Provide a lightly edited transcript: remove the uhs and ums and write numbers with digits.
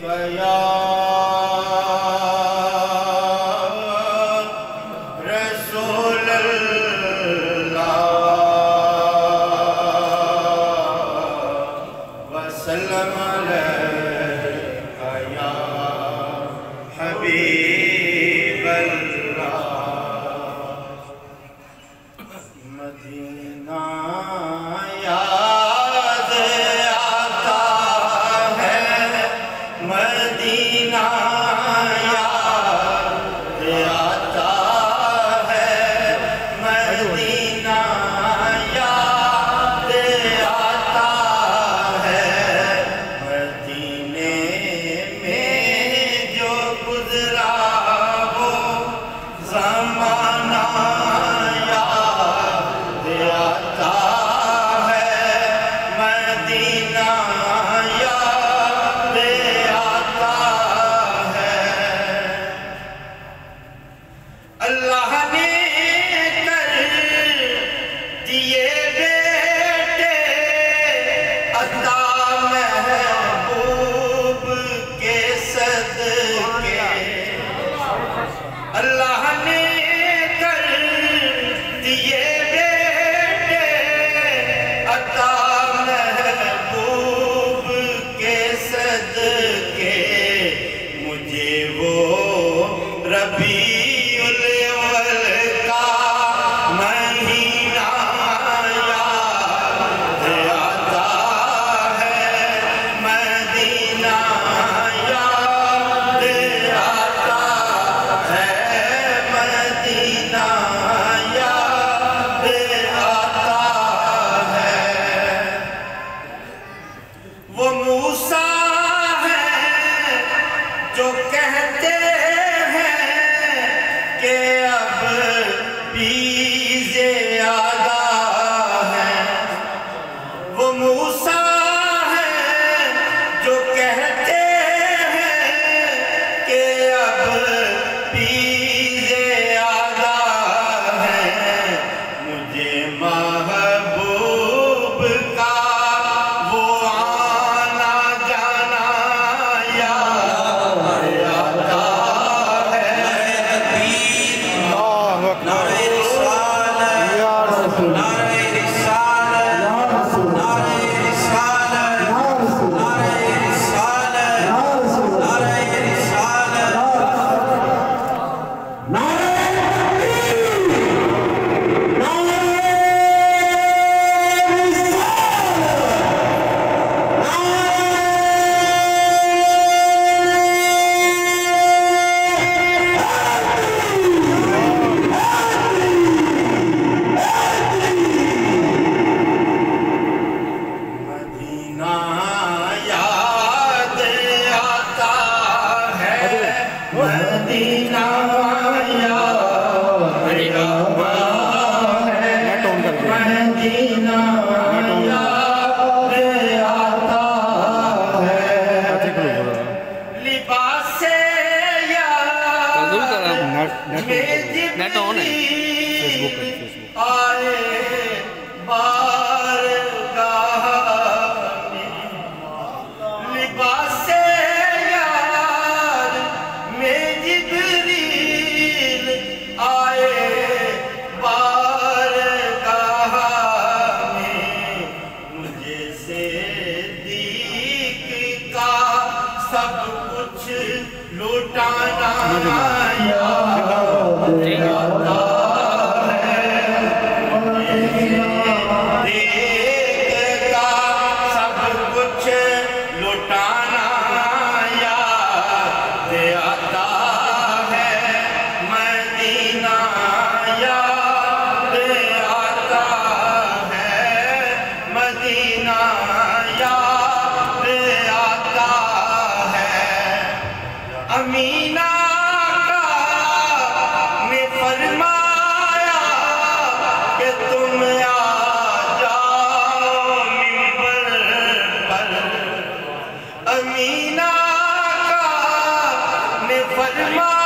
या रसूल अल्लाह वसल्लम अलैका या हबीब अल्लाह। मदीना याद आता है, मदीना याद आता है, मदीना याद आता है। मदीने में जो गुजरा वो ज़माना याद आता है, मदीना याद आता है। अल्लाह ने कर दिए बेटे अता महबूब के सदके। अल्लाह ने कर दिए बेटे अता महबूब के सदके। मुझे वो रबीउल अव्वल का महीना याद आता है, मदीना याद आता है, मदीना याद आता है। वो मूसा है जो कहते हैं कि अब बीज़े आदा है। वो मूसा है जो कहते हैं कि अब बीज़े आदा है। मुझे महबूब का वो आना जाना याद आता है। नारे रिसालत, नारे रिसालत, नारे रिसालत, नारे रिसालत, नारे रिसालत। मदीना याद आता है, मदीना याद आता है, मदीना याद आता है। लिबासे याद में नेट ऑन है, फेसबुक पे, फेसबुक। आए बारगाह में। लिबासे यार में जिब्रील आए बारगाह में। मुझे सिद्दीक का सब कुछ लुटाना याद आता है। देख का सब कुछ लुटाना याद आता है, मदीना याद आता है, मदीना याद आता है। अमीना का ने फरमाया कि तुम आ जाओ मिंबर पर। अमीना का ने फरमाया